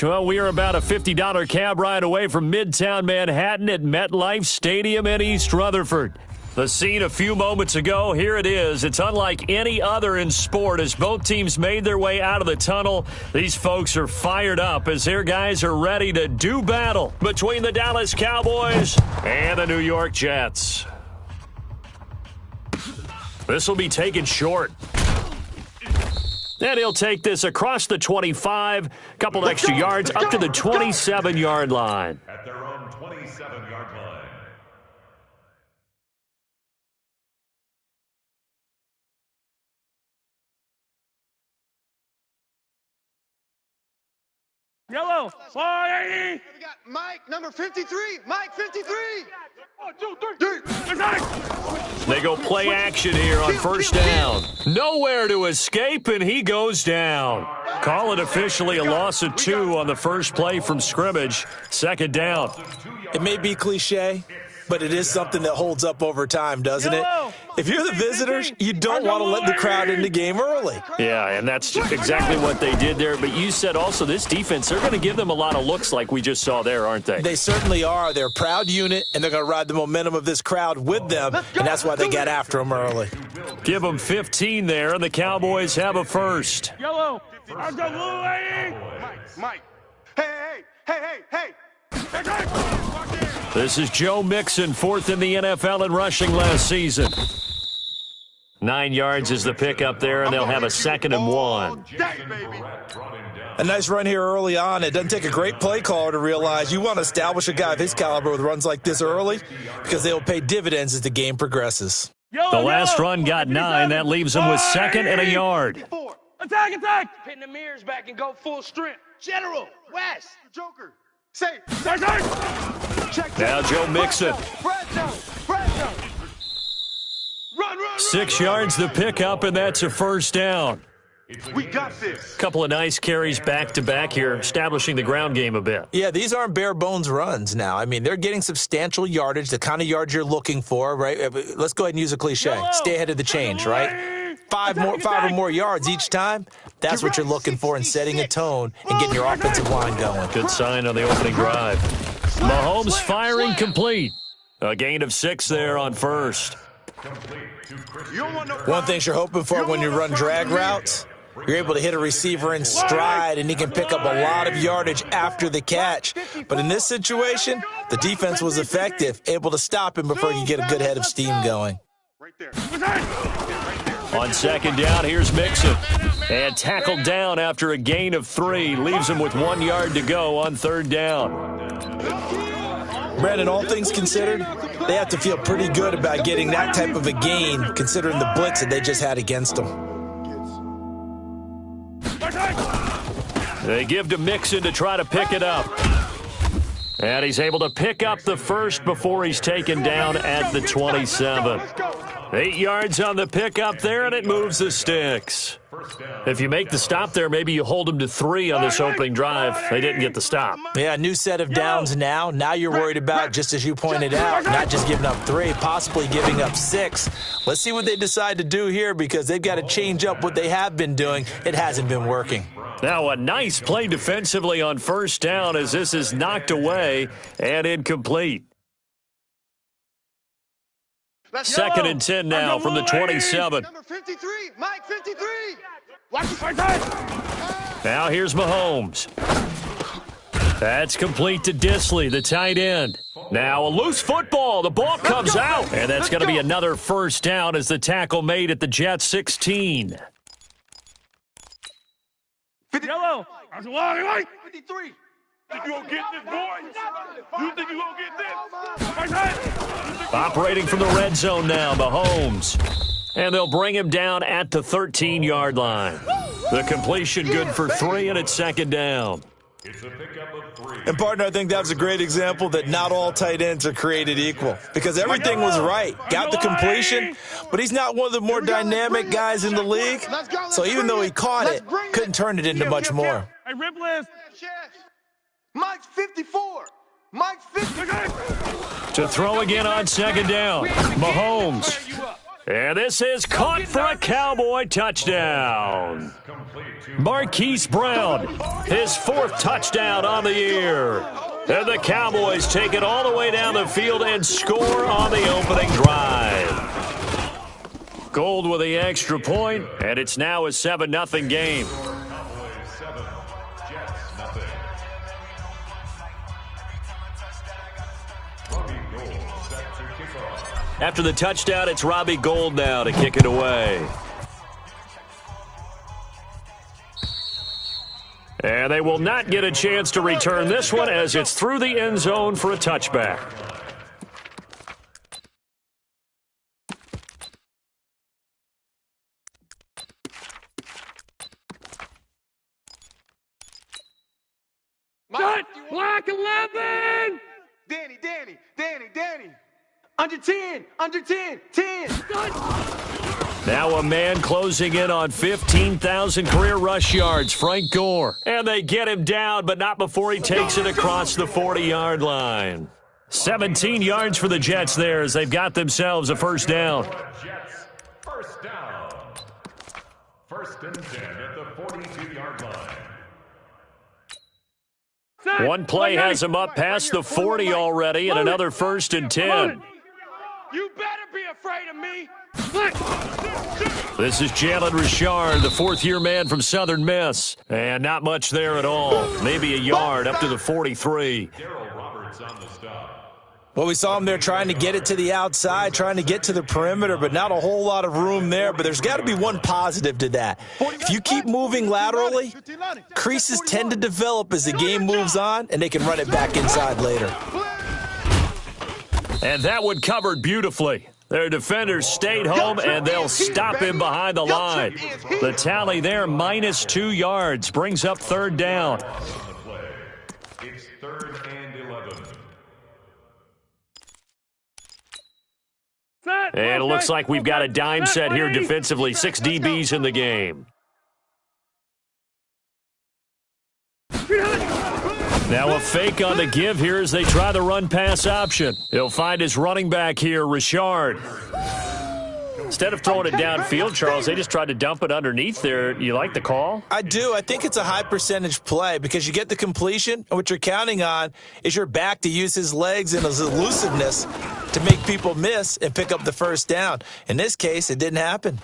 Well, we are about a $50 cab ride away from Midtown Manhattan at MetLife Stadium in East Rutherford. The scene a few moments ago, here it is. It's unlike any other in sport as both teams made their way out of the tunnel. These folks are fired up as their guys are ready to do battle between the Dallas Cowboys and the New York Jets. This will be taken short. And he'll take this across the 25, couple extra yards up to the 27-yard line. At their own 27-yard line. Yellow, 480. We got Mike, number 53. Mike, 53. 1, 2, 3. They go play action here on first down. Nowhere to escape, and he goes down. Call it officially a loss of 2 on the first play from scrimmage. Second down. It may be cliche, but it is something that holds up over time, doesn't it? If you're the visitors, you don't want to let the crowd in the game early. Yeah, and that's exactly what they did there. But you said also this defense, they're going to give them a lot of looks like we just saw there, aren't they? They certainly are. They're a proud unit, and they're going to ride the momentum of this crowd with them, and that's why they got after them early. Give them 15 there, and the Cowboys have a first. Yellow, I'll go blue 80. Mike. Hey. This is Joe Mixon, 4th in the NFL in rushing last season. 9 yards is the pickup there, and they'll have a 2nd and 1. A nice run here early on. It doesn't take a great play caller to realize you want to establish a guy of his caliber with runs like this early because they will pay dividends as the game progresses. The last run got 9. That leaves them with 2nd and a yard. Attack. Pin the mirrors back and go full strength. General, West. Joker. Say. Now Joe Mixon. Run. 6 yards the pickup, and that's a first down. We got this. Couple of nice carries back-to-back here, establishing the ground game a bit. Yeah, these aren't bare-bones runs now. I mean, they're getting substantial yardage, the kind of yards you're looking for, right? Let's go ahead and use a cliche. Stay ahead of the change, right? 5 or more yards each time. That's what you're looking for in setting a tone and getting your offensive line going. Good sign on the opening drive. Mahomes firing complete. A gain of 6 there on first. One thing you're hoping for when you run drag routes, you're able to hit a receiver in stride, and he can pick up a lot of yardage after the catch. But in this situation, the defense was effective, able to stop him before he could get a good head of steam going. On second down, here's Mixon. And tackled down after a gain of 3. Leaves him with 1 yard to go on third down. Brandon, all things considered, they have to feel pretty good about getting that type of a gain, considering the blitz that they just had against them. They give to Mixon to try to pick it up. And he's able to pick up the first before he's taken down at the 27. 8 yards on the pickup there, and it moves the sticks. If you make the stop there, maybe you hold them to 3 on this opening drive. They didn't get the stop. Yeah, new set of downs now. Now you're worried about, just as you pointed out, not just giving up 3, possibly giving up 6. Let's see what they decide to do here because they've got to change up what they have been doing. It hasn't been working. Now a nice play defensively on first down as this is knocked away and incomplete. 2nd and 10 now from the 27. Number 53. Mike, 53. Now here's Mahomes. That's complete to Disley, the tight end. Now a loose football. The ball comes out. And that's going to be another first down as the tackle made at the Jets 16. Yellow, I'll go Mike. 53. Think you gonna get this, boy? You think you gonna get this? Operating from the red zone now, Mahomes. And they'll bring him down at the 13-yard line. The completion good for 3, and it's second down. It's a pickup of 3. And, partner, I think that was a great example that not all tight ends are created equal because everything was right. Got the completion, but he's not one of the more dynamic guys in the league. So even though he caught it, couldn't turn it into much more. Hey, rip list. Mike's 54. Mike's 54. To throw again on second down. Mahomes. And this is caught for a Cowboy touchdown. Marquise Brown, his 4th touchdown on the year. And the Cowboys take it all the way down the field and score on the opening drive. Gold with the extra point, and it's now a 7-0 game. Cowboys 7, Jets nothing. Robbie Gould set to kick off. After the touchdown, it's Robbie Gould now to kick it away. And they will not get a chance to return this one as it's through the end zone for a touchback. Black 11! Danny. Under 10, 10. Now a man closing in on 15,000 career rush yards, Frank Gore. And they get him down, but not before he takes it across the 40-yard line. 17 yards for the Jets there as they've got themselves a first down. Jets, first down. First and 10 at the 42-yard line. One play has him up past the 40 already, and another first and 10. You better be afraid of me. This is Jalen Richard, the 4th-year man from Southern Miss. And not much there at all. Maybe a yard up to the 43. Darryl Roberts on the stop. Well, we saw him there trying to get it to the outside, trying to get to the perimeter, but not a whole lot of room there. But there's got to be one positive to that. If you keep moving laterally, creases tend to develop as the game moves on, and they can run it back inside later. And that one covered beautifully. Their defenders stayed home, and they'll stop him behind the line. The tally there, minus 2 yards, brings up 3rd down. On the play. It's 3rd and 11. And it looks like we've got a dime set here defensively. 6 DBs in the game. Now a fake on the give here as they try the run-pass option. He'll find his running back here, Richard. Instead of throwing it downfield, Charles, they just tried to dump it underneath there. You like the call? I do. I think it's a high-percentage play because you get the completion, and what you're counting on is your back to use his legs and his elusiveness to make people miss and pick up the first down. In this case, it didn't happen.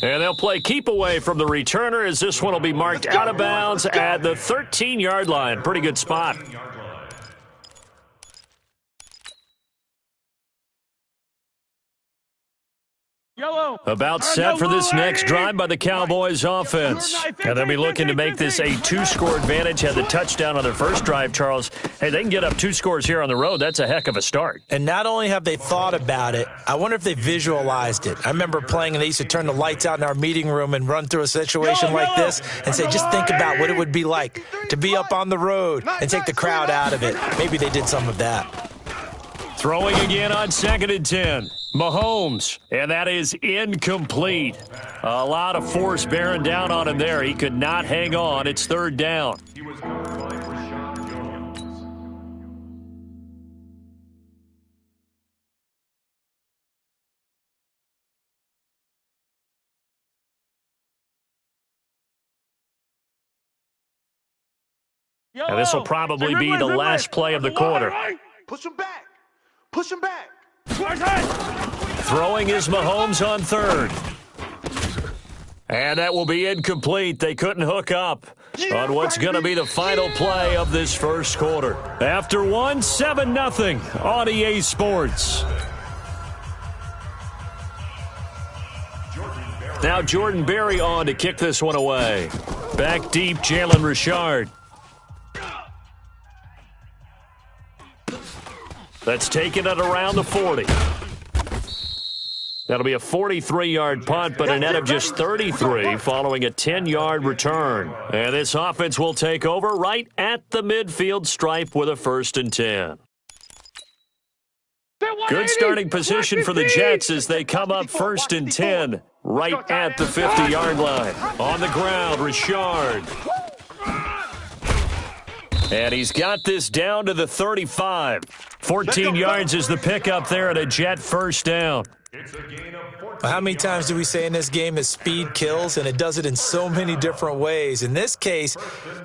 And they'll play keep away from the returner as this one will be marked out of bounds at the 13-yard line. Pretty good spot. Yellow. About set for this next drive by the Cowboys offense. And they'll be looking to make this a 2-score advantage. Had the touchdown on their first drive, Charles. Hey, they can get up 2 scores here on the road. That's a heck of a start. And not only have they thought about it, I wonder if they visualized it. I remember playing and they used to turn the lights out in our meeting room and run through a situation like this and say, just think about what it would be like to be up on the road and take the crowd out of it. Maybe they did some of that. Throwing again on 2nd and 10. Mahomes, and that is incomplete. A lot of force bearing down on him there. He could not hang on. It's 3rd down. He was covered by Rashawn Jones. And this will probably be the last play of the quarter. Push him back. Push him back. Throwing is Mahomes on 3rd. And that will be incomplete. They couldn't hook up on what's going to be the final play of this first quarter. After 7-0 on EA Sports. Now Jordan Berry on to kick this one away. Back deep, Jalen Richard. That's taken it around the 40. That'll be a 43-yard punt, but a net of just 33 following a 10-yard return. And this offense will take over right at the midfield stripe with a 1st and 10. Good starting position for the Jets as they come up 1st and 10 right at the 50-yard line. On the ground, Richard. And he's got this down to the 35. 14 yards is the pickup there at a Jet first down. It's a gain of How many times do we say in this game that speed kills, and it does it in so many different ways? In this case,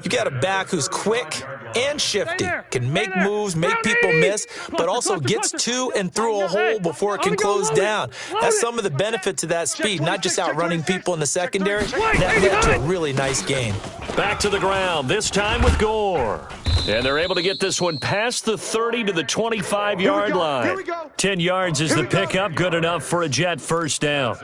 you got a back who's quick and shifty, can make moves, make people miss, but also gets to and through a hole before it can close down. That's some of the benefit to that speed, not just outrunning people in the secondary. That led to a really nice game. Back to the ground, this time with Gore. And they're able to get this one past the 30 to the 25-yard line. 10 yards is the pickup, good enough for a Jet first down.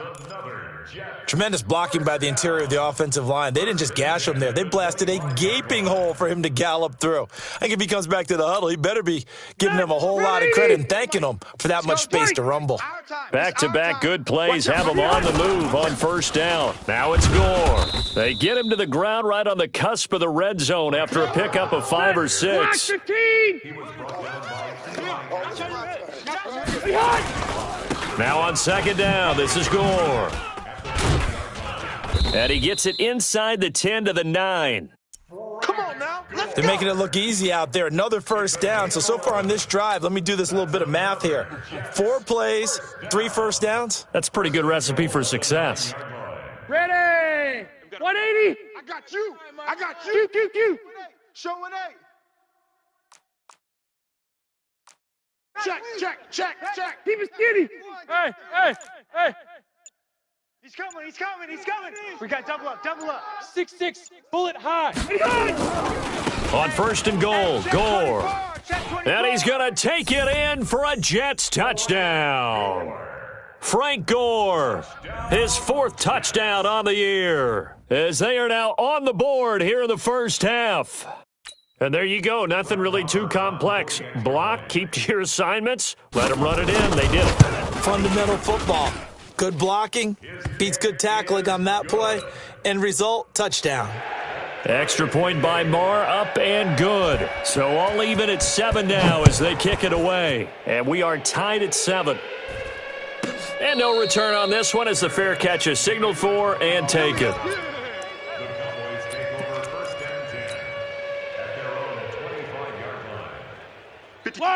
Tremendous blocking by the interior of the offensive line. They didn't just gash him there. They blasted a gaping hole for him to gallop through. I think if he comes back to the huddle, he better be giving him a whole lot of credit and thanking him for that much space to rumble. Back-to-back good plays have him on the move on first down. Now it's Gore. They get him to the ground right on the cusp of the red zone after a pickup of 5 or 6. Now on second down, this is Gore. And he gets it inside the 10 to the 9. Come on now. They're making it look easy out there. Another first down. So far on this drive, let me do this little bit of math here. 4 plays, 3 first downs. That's a pretty good recipe for success. Ready. 180. I got you. I got you. Q. Showing A. Check. Keep it skinny. Hey. He's coming. We got double up. 6'6", bullet high. On first and goal, Gore. And he's going to take it in for a Jets touchdown. Frank Gore, his 4th touchdown on the year, as they are now on the board here in the first half. And there you go, nothing really too complex. Block, keep to your assignments, let them run it in. They did it. Fundamental football. Good blocking, beats good tackling on that play, end result, touchdown. Extra point by Marr, up and good. So all even at 7 now as they kick it away. And we are tied at 7. And no return on this one as the fair catch is signaled for and taken.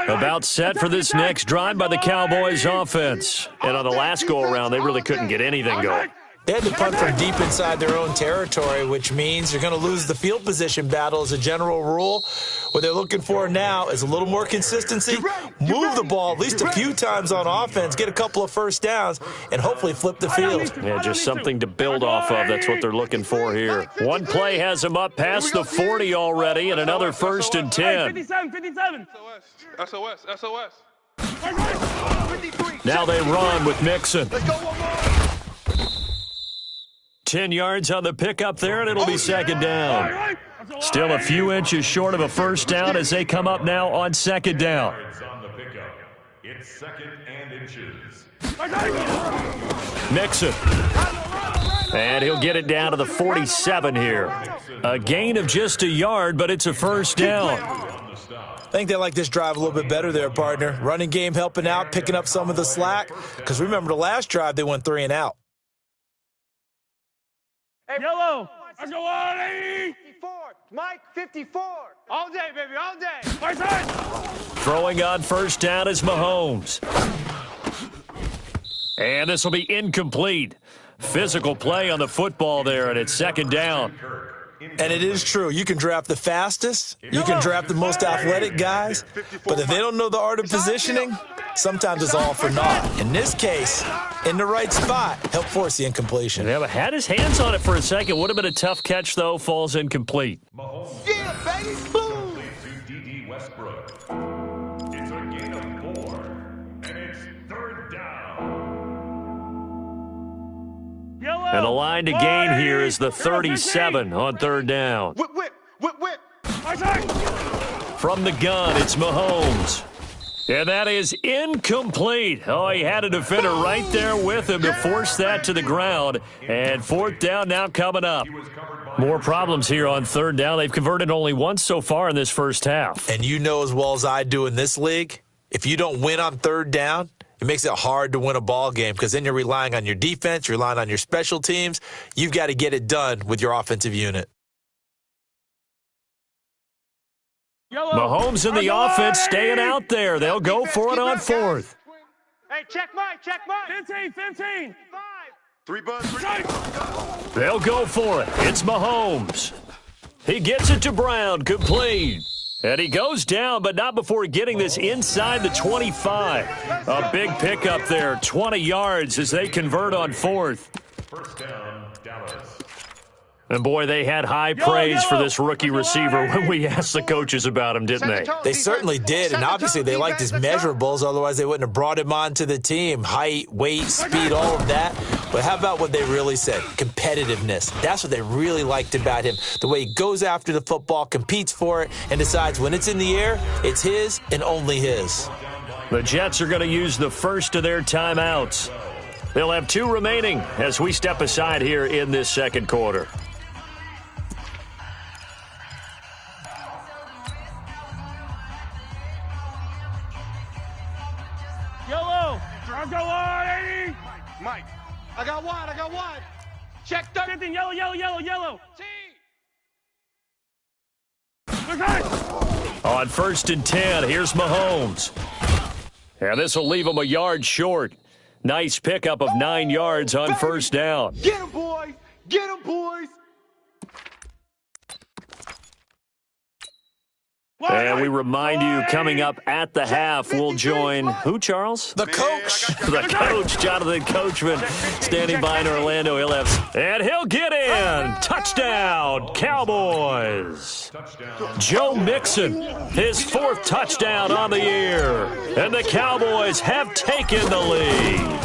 About set for this next drive by the Cowboys offense. And on the last go-around, they really couldn't get anything going. They had to punt from deep inside their own territory, which means you're going to lose the field position battle as a general rule. What they're looking for now is a little more consistency, move the ball at least a few times on offense, get a couple of first downs, and hopefully flip the field. Yeah, just something to build off of. That's what they're looking for here. One play has them up past the 40 already, and another first and 10. 57. SOS. Now they run with Mixon. Let's go one more. 10 yards on the pickup there, and it'll be second down. Still a few inches short of a first down as they come up now on second down. On the pickup. It's 2nd and inches. Mixon. And he'll get it down to the 47 here. A gain of just a yard, but it's a first down. I think they like this drive a little bit better there, partner. Running game helping out, picking up some of the slack. Because remember, the last drive, they went 3 and out. Yellow. Let's go 180. 54. Mike, 54. All day, baby, all day. My side. Throwing on first down is Mahomes. And this will be incomplete. Physical play on the football there, and it's second down. And it is true. You can draft the fastest. You can draft the most athletic guys. But if they don't know the art of positioning, sometimes it's all for naught. In this case, in the right spot, help force the incompletion. Yeah, but had his hands on it for a second. Would have been a tough catch, though. Falls incomplete. Yeah, baby. Boom. To D.D. Westbrook. It's a gain of 4. And it's 3rd down. Yellow. And the line to gain here is the 37 on third down. Whip. My side. From the gun, it's Mahomes. And that is incomplete. Oh, he had a defender right there with him to force that to the ground. And 4th down now coming up. More problems here on third down. They've converted only once so far in this first half. And you know as well as I do in this league, if you don't win on third down, it makes it hard to win a ball game because then you're relying on your defense, you're relying on your special teams. You've got to get it done with your offensive unit. Yellow. Mahomes in the offense staying out there. They'll go for it on 4th. Hey, check Mike. 15. 5. Three buns, three. They'll go for it. It's Mahomes. He gets it to Brown, complete. And he goes down, but not before getting this inside the 25. A big pickup there, 20 yards as they convert on fourth. First down, Dallas. And boy, they had high praise for this rookie receiver when we asked the coaches about him, didn't they? They certainly did, and obviously they liked his measurables, otherwise they wouldn't have brought him onto the team. Height, weight, speed, all of that. But how about what they really said? Competitiveness. That's what they really liked about him. The way he goes after the football, competes for it, and decides when it's in the air, it's his and only his. The Jets are going to use the first of their timeouts. They'll have 2 remaining as we step aside here in this second quarter. Yellow. I got one, 80. Mike. I got one. Check 30. Yellow. T. On 1st and 10, here's Mahomes. And this will leave him a yard short. Nice pickup of 9 yards on first down. Get him, boys. Get him, boys. And we remind you, coming up at the half, we'll join who, Charles? The coach. The coach, Jonathan Coachman, standing by in Orlando. And he'll get in. Touchdown, Cowboys. Joe Mixon, his 4th touchdown on the year. And the Cowboys have taken the lead.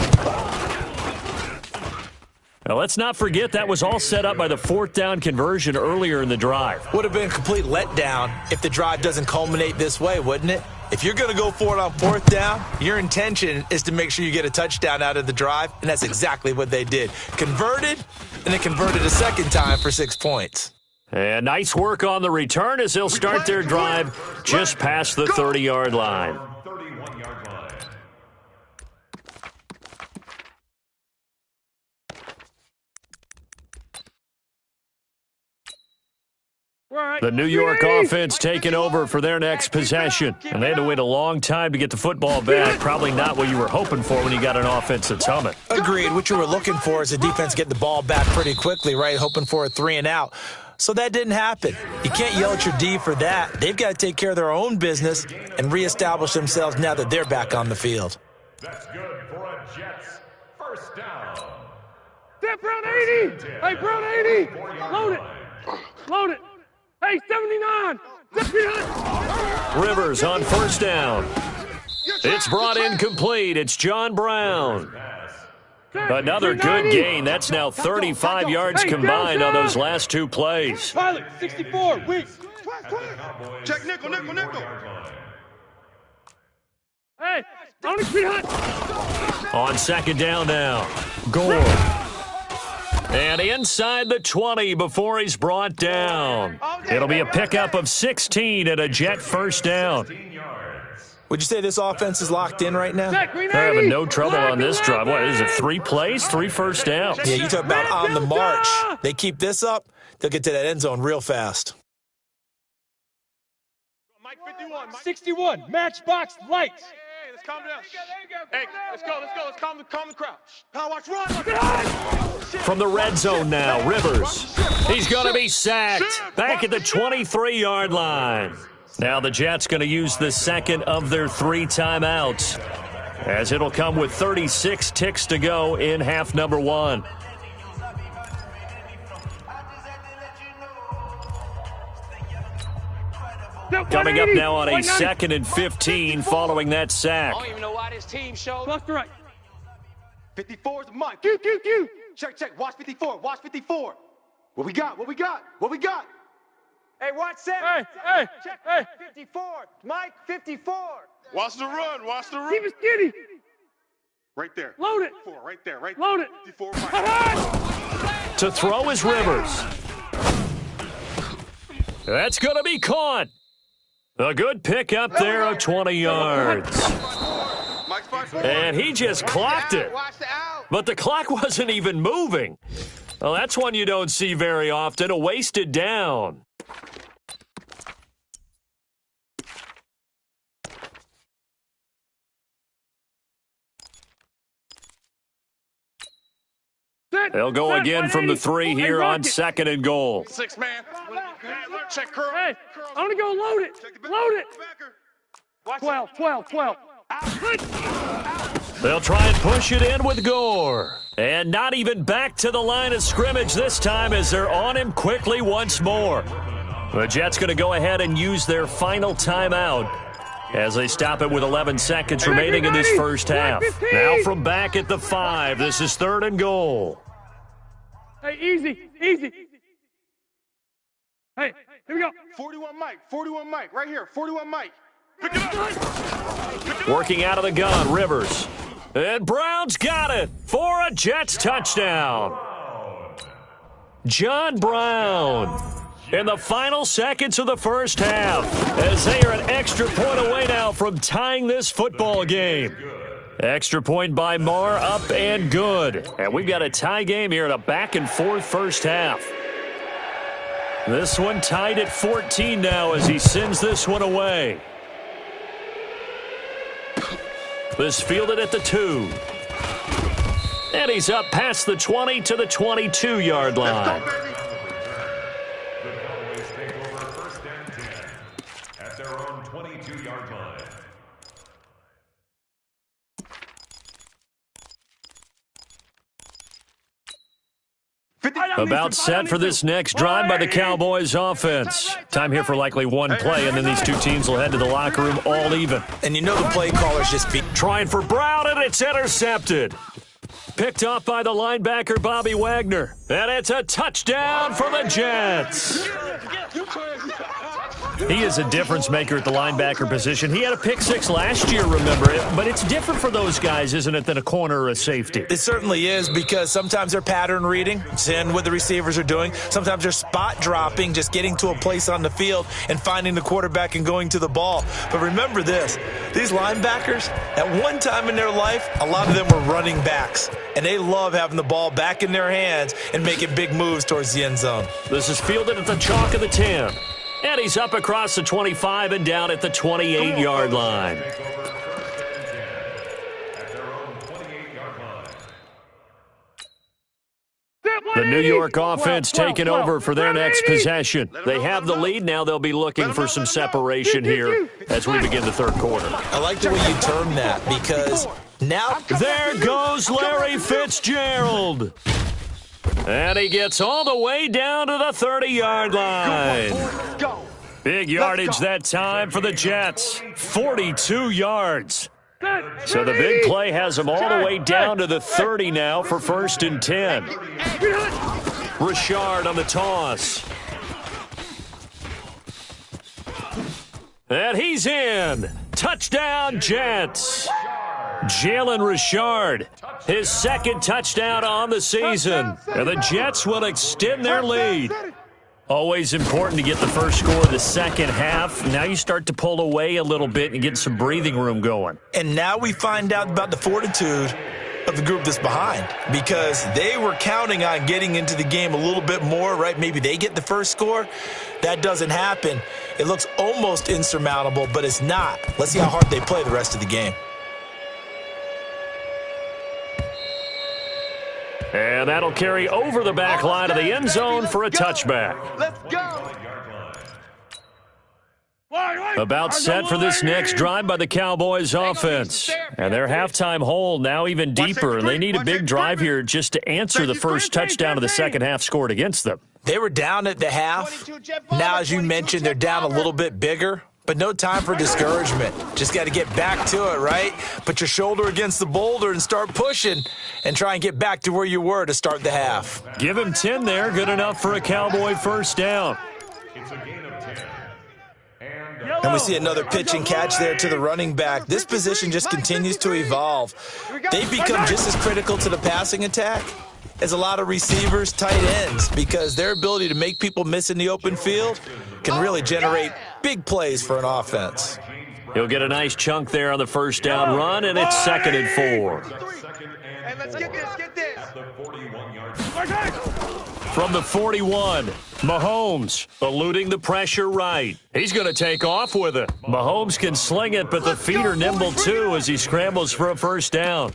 Now, let's not forget that was all set up by the 4th down conversion earlier in the drive. Would have been a complete letdown if the drive doesn't culminate this way, wouldn't it? If you're going to go for it on 4th down, your intention is to make sure you get a touchdown out of the drive, and that's exactly what they did. Converted, and they converted a second time for 6 points. And nice work on the return as they'll start their drive just past the 30-yard line. 31-yard line. The New York offense taking over for their next possession. And they had to wait a long time to get the football back. Probably not what you were hoping for when you got an offense that's humming. Agreed. What you were looking for is the defense get the ball back pretty quickly, right? Hoping for a 3 and out. So that didn't happen. You can't yell at your D for that. They've got to take care of their own business and reestablish themselves now that they're back on the field. That's good for a Jets. First down. Step Brown 80. Hey, Brown 80. Load it. Hey, 79. Rivers on first down. It's brought in complete. It's John Brown. Another good gain. That's now 35 yards combined on those last 2 plays. Pilot, 64. Weak. Check nickel. Hey, only 300. On second down now. Gore. And inside the 20 before he's brought down. It'll be a pickup of 16 and a Jet first down. Would you say this offense is locked in right now? They're having no trouble on this drive. What is it, 3 plays, 3 first downs? Yeah, you talk about on the march. They keep this up, they'll get to that end zone real fast. Mike 51. 61. Matchbox lights. Hey, let's calm down. Hey, let's go. Let's calm the crowd. Power watch, run. From the red zone now, Rivers. He's going to be sacked back at the 23-yard line. Now the Jets going to use the second of their 3 timeouts, as it'll come with 36 ticks to go in half number 1. Coming up now on a 2nd and 15 following that sack. I don't even know why this team showed. Left to right. 54 is Mike. Q. Check. Watch 54. What we got? Hey, watch 7. Hey. 54. Mike, 54. Watch the run. Keep it skinny. Right there. Load it. 54, right there. Load it. 54, Mike. To throw is Rivers. That's going to be caught. A good pickup there of 20 yards. Mike's 5-4. And he just clocked it. Watch the out. But the clock wasn't even moving. Well, that's one you don't see very often, a wasted down. They'll go again from the 3 here on 2nd and goal. 6 man. Check curl. Hey, I'm going to go load it. Load it. 12. They'll try and push it in with Gore. And not even back to the line of scrimmage this time as they're on him quickly once more. The Jets going to go ahead and use their final timeout as they stop it with 11 seconds remaining in this first half. Now from back at the 5, this is 3rd and goal. Hey, easy. Hey, here we go. 41 Mike, right here, 41 Mike. Working out of the gun, Rivers. And Brown's got it for a Jets touchdown. John Brown in the final seconds of the first half as they are an extra point away now from tying this football game. Extra point by Marr, up and good. And we've got a tie game here in a back-and-forth first half. This one tied at 14 now as he sends this one away. This fielded at the 2. And he's up past the 20 to the 22-yard line. The Cowboys take over 1st and 10 at their own 22-yard line. About set for this next drive by the Cowboys offense. Time here for likely one play, and then these two teams will head to the locker room all even. And you know the play callers just beat. Trying for Brown, and it's intercepted. Picked off by the linebacker, Bobby Wagner. And it's a touchdown for the Jets. He is a difference maker at the linebacker position. He had a pick 6 last year, remember it. But it's different for those guys, isn't it, than a corner or a safety? It certainly is, because sometimes they're pattern reading, seeing what the receivers are doing. Sometimes they're spot dropping, just getting to a place on the field and finding the quarterback and going to the ball. But remember this, these linebackers, at one time in their life, a lot of them were running backs. And they love having the ball back in their hands and making big moves towards the end zone. This is fielded at the chalk of the 10. And he's up across the 25 and down at the 28-yard line. The New York offense taking over for their next possession. They have the lead. Now they'll be looking for some separation here as we begin the 3rd quarter. I like the way you term that, because now... There goes Larry Fitzgerald. And he gets all the way down to the 30-yard line. Big yardage that time for the Jets. 42 yards. So the big play has them all the way down to the 30 now for 1st and 10. Richard on the toss. And he's in. Touchdown, Jets. Jalen Richard, his 2nd touchdown on the season. And the Jets will extend their lead. Always important to get the first score of the second half. Now you start to pull away a little bit and get some breathing room going. And now we find out about the fortitude of the group that's behind, because they were counting on getting into the game a little bit more, right? Maybe they get the first score. That doesn't happen. It looks almost insurmountable, but it's not. Let's see how hard they play the rest of the game. And that'll carry over the back line of the end zone for a touchback. Let's go. About set for this next drive by the Cowboys offense. And their halftime hole now even deeper, and they need a big drive here just to answer the first touchdown of the second half scored against them. They were down at the half. Now, as you mentioned, they're down a little bit bigger. But no time for discouragement. Just got to get back to it, right? Put your shoulder against the boulder and start pushing and try and get back to where you were to start the half. Give him 10 there. Good enough for a Cowboy first down. It's a gain of 10. And we see another pitch and catch there to the running back. This position just continues to evolve. They've become just as critical to the passing attack as a lot of receivers, tight ends, because their ability to make people miss in the open field can really generate big plays for an offense. He'll get a nice chunk there on the first down run, and it's 2nd and 4. Hey, let's get this. At the 41-yard line. From the 41, Mahomes eluding the pressure right. He's going to take off with it. Mahomes can sling it, but the feet are nimble too as he scrambles for a first down.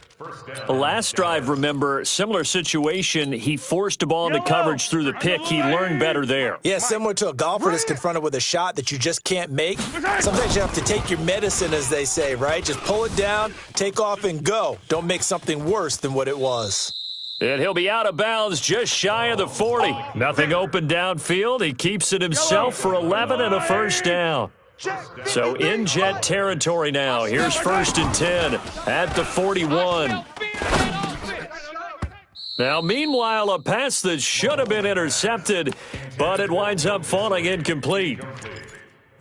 The last drive, remember, similar situation. He forced a ball into coverage through the pick. He learned better there. Yeah, similar to a golfer that's confronted with a shot that you just can't make. Sometimes you have to take your medicine, as they say, right? Just pull it down, take off, and go. Don't make something worse than what it was. And he'll be out of bounds just shy of the 40. Nothing open downfield. He keeps it himself for 11 and a first down. So in Jet territory now. Here's 1st and 10 at the 41. Now, meanwhile, a pass that should have been intercepted, but it winds up falling incomplete.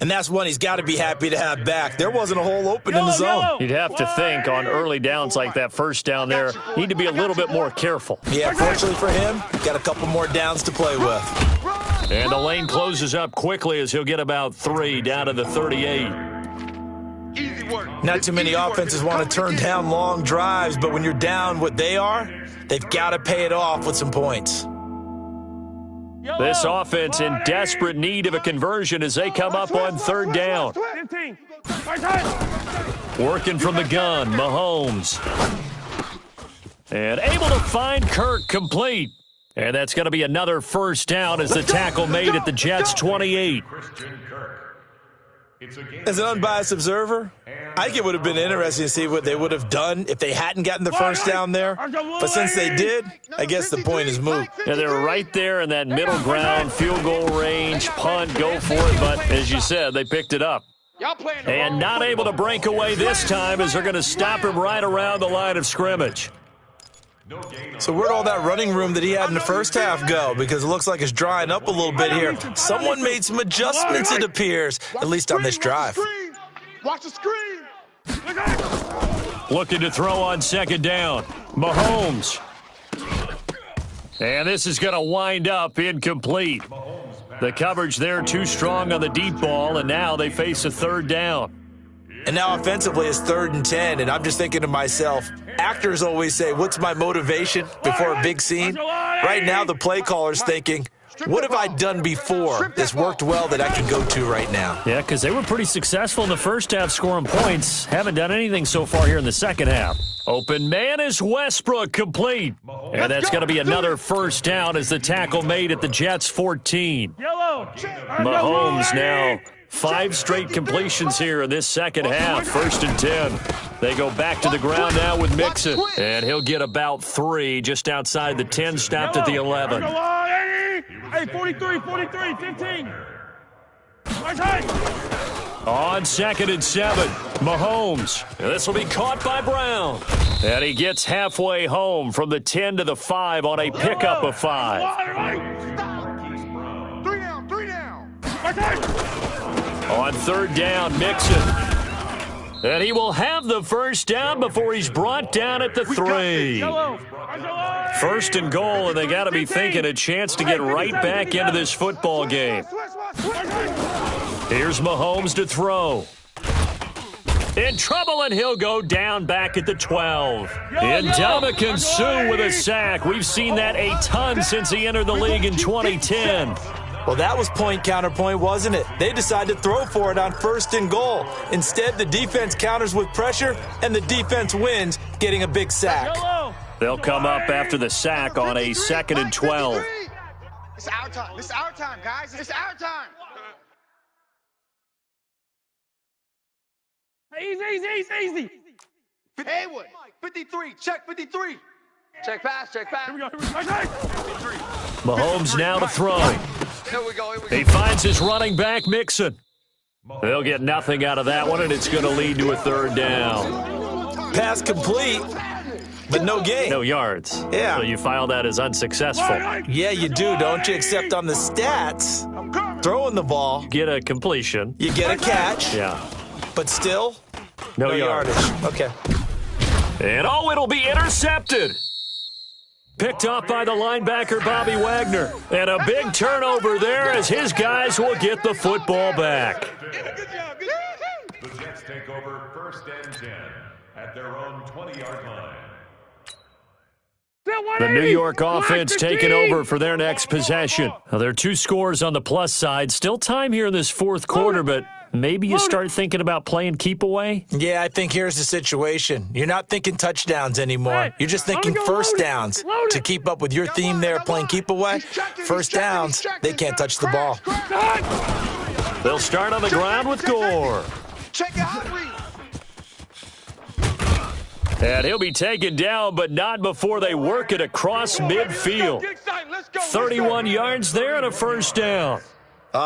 And that's one he's got to be happy to have back. There wasn't a hole open in the zone. You'd have to think on early downs like that first down there, need to be a little bit more careful. Yeah, fortunately for him, got a couple more downs to play with. And the lane closes up quickly as he'll get about 3 down to the 38. Not too many offenses want to turn down long drives, but when you're down what they are, they've got to pay it off with some points. This offense in desperate need of a conversion as they come up on 3rd down. Working from the gun, Mahomes. And able to find Kirk complete. And that's going to be another first down as the tackle made at the Jets' 28. As an unbiased observer, I think it would have been interesting to see what they would have done if they hadn't gotten the first down there. But since they did, I guess the point is moot. Yeah, they were right there in that middle ground, field goal range, punt, go for it. But as you said, they picked it up. And not able to break away this time as they're going to stop him right around the line of scrimmage. So where'd all that running room that he had in the first half go? Because it looks like it's drying up a little bit here. Someone made some adjustments, it appears, at least on this drive. Watch the screen. Looking to throw on 2nd down. Mahomes. And this is going to wind up incomplete. The coverage there too strong on the deep ball, and now they face a 3rd down. And now offensively it's 3rd and 10, and I'm just thinking to myself, actors always say, what's my motivation before a big scene? Right now the play caller's thinking, what have I done before that's worked well that I can go to right now? Yeah, because they were pretty successful in the first half scoring points. Haven't done anything so far here in the second half. Open man is Westbrook complete. And that's going to be another first down as the tackle made at the Jets' 14. Mahomes now 5 straight completions here in this second half. 1st and 10. They go back to the ground now with Mixon. And he'll get about 3 just outside the 10, stopped at the 11. Hey, 43, 15. On 2nd and 7, Mahomes. And this will be caught by Brown. And he gets halfway home from the 10 to the 5 on a pickup of 5. Three down. On 3rd down, Mixon. And he will have the first down before he's brought down at the 3. 1st and goal, and they got to be thinking a chance to get right back into this football game. Here's Mahomes to throw. In trouble, and he'll go down back at the 12. Ndamukong Suh with a sack. We've seen that a ton since he entered the league in 2010. Well, that was point counterpoint, wasn't it? They decided to throw for it on 1st and goal. Instead, the defense counters with pressure, and the defense wins, getting a big sack. They'll come up after the sack on a 2nd and 12. It's our time. It's our time, guys. It's our time. Easy. Haywood. 53, check 53. Check pass. Here we go. Mahomes now to throw. Here we go. He finds his running back, Mixon. They'll get nothing out of that one, and it's going to lead to a 3rd down. Pass complete, but no gain. No yards. Yeah. So you file that as unsuccessful. Yeah, you do, don't you? Except on the stats, throwing the ball, Get a completion. you get a catch, Yeah. but still, No yardage. Okay. And it'll be intercepted. Picked off by the linebacker, Bobby Wagner. And a big turnover there as his guys will get the football back. The Jets take over 1st and 10 at their own 20-yard line. The New York offense taking over for their next possession. Now, there are 2 scores on the plus side. Still time here in this fourth quarter, but maybe you start thinking about playing keep away? Yeah, I think here's the situation. You're not thinking touchdowns anymore. You're just thinking first downs. To keep up with your theme there, playing keep away, first downs, they can't touch the ball. They'll start on the ground with Gore. Check it out, read. And he'll be taken down, but not before they work it across midfield. 31 yards there and a first down.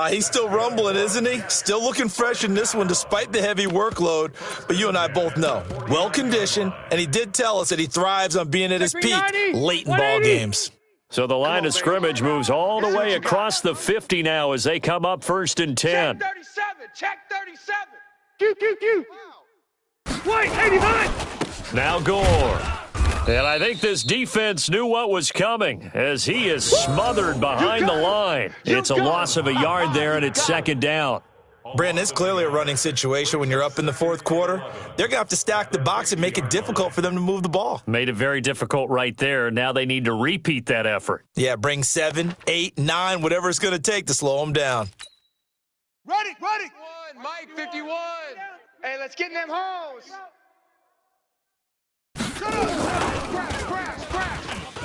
He's still rumbling, isn't he? Still looking fresh in this one despite the heavy workload. But you and I both know, well-conditioned, and he did tell us that he thrives on being at his peak late in ball games. So the line of scrimmage moves all the way across the 50 now as they come up 1st and 10. Check 37. Check 37. Q. Wait, 89. Now Gore. And I think this defense knew what was coming as he is smothered behind the line. It's a loss of a yard there, and it's 2nd down. Brandon, it's clearly a running situation when you're up in the fourth quarter. They're going to have to stack the box and make it difficult for them to move the ball. Made it very difficult right there. Now they need to repeat that effort. Yeah, bring 7, 8, 9, whatever it's going to take to slow them down. Ready. Mike, 51. Hey, let's get in them holes.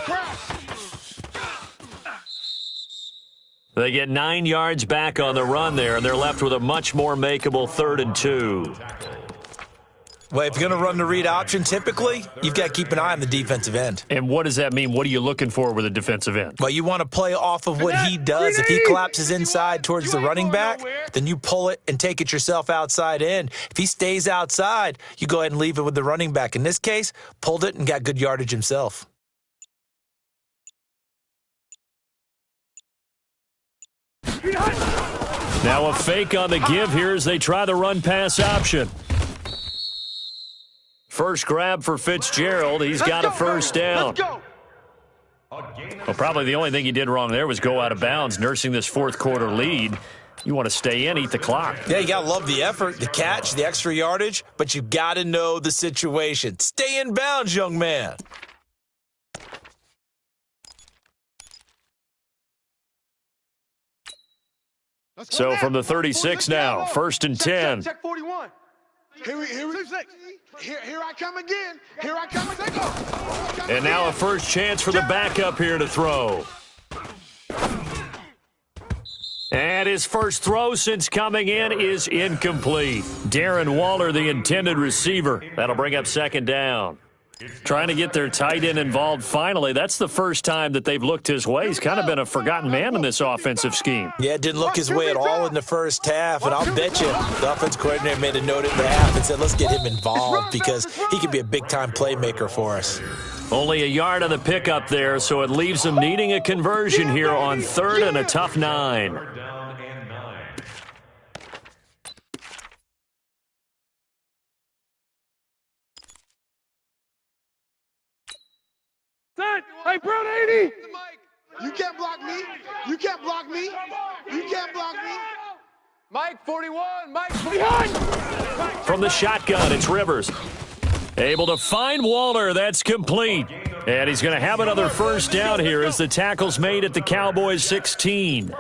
Crash. They get 9 yards back on the run there, and they're left with a much more makeable 3rd and 2. Well, if you're going to run the read option, typically, you've got to keep an eye on the defensive end. And what does that mean? What are you looking for with a defensive end? Well, you want to play off of what he does. If he collapses inside towards the running back, then you pull it and take it yourself outside in. If he stays outside, you go ahead and leave it with the running back. In this case, pulled it and got good yardage himself. Now a fake on the give here as they try the run-pass option. First grab for Fitzgerald. He's got a first down. Well, probably the only thing he did wrong there was go out of bounds, nursing this fourth quarter lead. You want to stay in, eat the clock. Yeah, you got to love the effort, the catch, the extra yardage, but you got to know the situation. Stay in bounds, young man. So from the 36 now, 1st and 10. Check 41. Here I come again. And now a first chance for the backup here to throw. And his first throw since coming in is incomplete. Darren Waller, the intended receiver. That'll bring up 2nd down. Trying to get their tight end involved finally. That's the first time that they've looked his way. He's kind of been a forgotten man in this offensive scheme. Yeah, it didn't look his way at all in the first half, and I'll bet you the offense coordinator made a note at the half and said, let's get him involved because he could be a big-time playmaker for us. Only a yard on the pickup there, so it leaves them needing a conversion here on 3rd and a tough 9. Hey, Brown 80! You can't block me. Mike 41. Mike 41. From the shotgun, it's Rivers. Able to find Waller. That's complete. And he's going to have another first down here as the tackle's made at the Cowboys 16.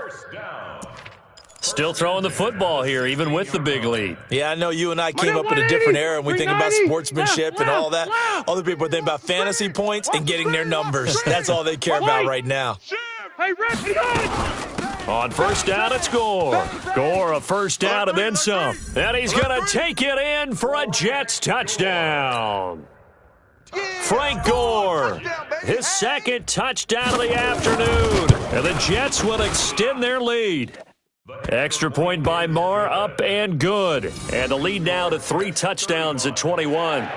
Still throwing the football here, even with the big lead. Yeah, I know you and I came up in a different era, and we think about sportsmanship and all that. Other people are thinking about fantasy points and getting their numbers. That's all they care about right now. Hey, On first down, it's Gore. Gore, a first down and then some. And he's going to take it in for a Jets touchdown. Frank Gore, his 2nd touchdown of the afternoon. And the Jets will extend their lead. Extra point by Marr, up and good. And the lead now to 3 touchdowns at 21.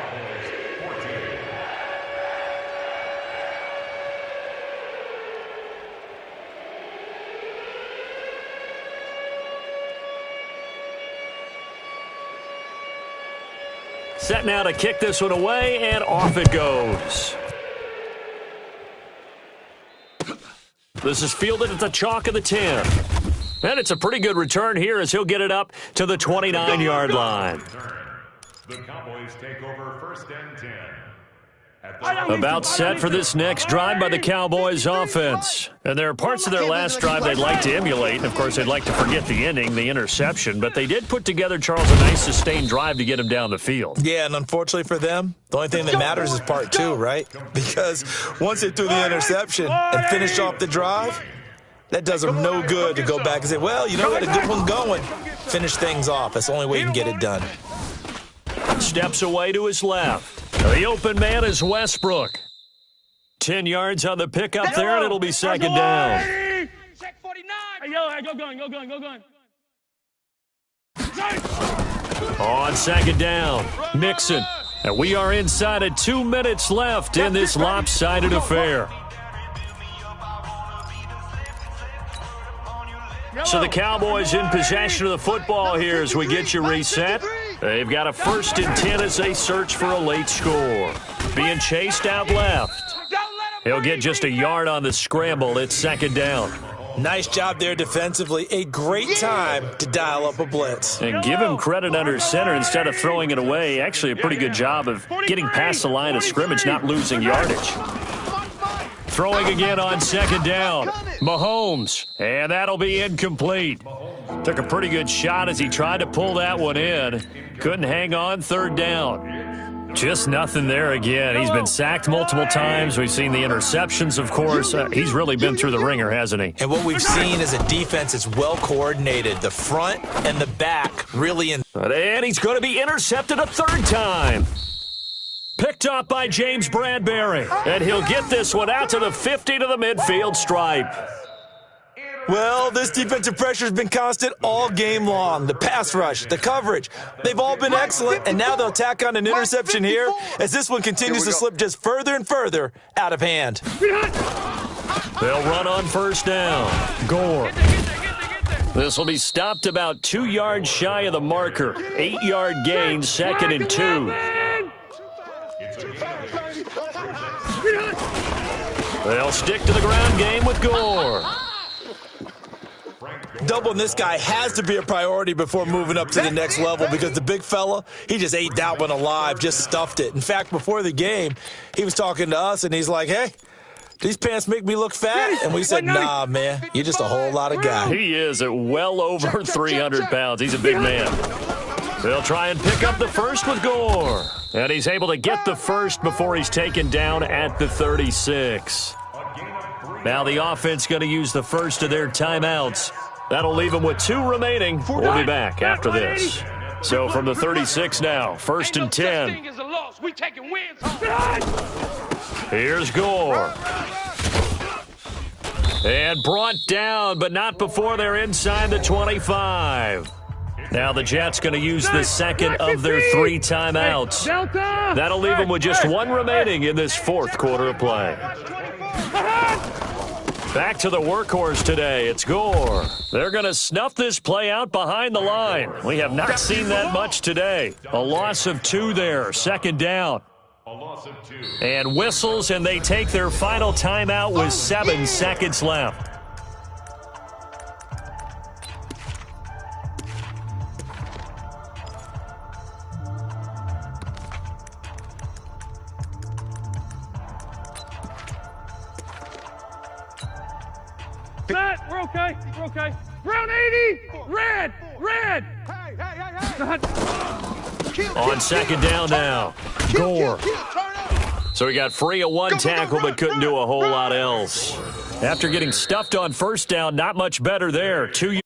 Set now to kick this one away, and off it goes. This is fielded at the chalk of the 10. And it's a pretty good return here as he'll get it up to the 29-yard line. The Cowboys take over 1st and 10. About set for this next drive by the Cowboys offense. And there are parts of their last drive they'd like to emulate. And, of course, they'd like to forget the ending, the interception. But they did put together, Charles, a nice sustained drive to get him down the field. Yeah, and unfortunately for them, the only thing that matters is part two, right? Because once they threw the interception and finished off the drive, that does them no good to go back and say, well, you know, we had a good one going. Finish things off. That's the only way you can get it done. Steps away to his left. The open man is Westbrook. 10 yards on the pickup there, and it'll be second down. Check 49. Hey, go gun. On second down, Mixon. And we are inside of 2 minutes left in this lopsided affair. So the Cowboys in possession of the football here as we get you reset. They've got a 1st and 10 as they search for a late score. Being chased out left. He'll get just a yard on the scramble. It's second down. Nice job there defensively. A great time to dial up a blitz. And give him credit under center instead of throwing it away. Actually a pretty good job of getting past the line of scrimmage, not losing yardage. Throwing again on second down. Mahomes. And that'll be incomplete. Took a pretty good shot as he tried to pull that one in. Couldn't hang on, third down. Just nothing there again. He's been sacked multiple times. We've seen the interceptions, of course. He's really been through the ringer, hasn't he? And what we've seen is a defense that's well coordinated. The front and the back really in. And he's going to be intercepted a third time. Picked up by James Bradbury. And he'll get this one out to the 50 to the midfield stripe. Well, this defensive pressure has been constant all game long. The pass rush, the coverage, they've all been excellent, and now they'll tack on an interception here as this one continues to slip just further and further out of hand. They'll run on first down. Gore. This will be stopped about 2 yards shy of the marker. 8-yard gain, 2nd and 2. They'll stick to the ground game with Gore. Doubling this guy has to be a priority before moving up to the next level because the big fella, he just ate that one alive, just stuffed it. In fact, before the game, he was talking to us, and he's like, hey, these pants make me look fat. And we said, nah, man, you're just a whole lot of guy. He is at well over 300 pounds. He's a big man. They'll try and pick up the first with Gore. And he's able to get the first before he's taken down at the 36. Now the offense going to use the first of their timeouts. That'll leave them with 2 remaining. We'll be back after this. So from the 36 now, 1st and 10. Here's Gore. And brought down, but not before they're inside the 25. Now the Jets going to use the second of their 3 timeouts. That'll leave them with just 1 remaining in this 4th quarter of play. Back to the workhorse today. It's Gore. They're going to snuff this play out behind the line. We have not seen that much today. A loss of 2 there. 2nd down. And whistles, and they take their final timeout with 7 seconds left. Matt, we're okay. We're okay. Brown 80. Red. On 2nd down now. Gore. So he got free of 1 tackle but couldn't do a whole lot else. After getting stuffed on 1st down, not much better there. 2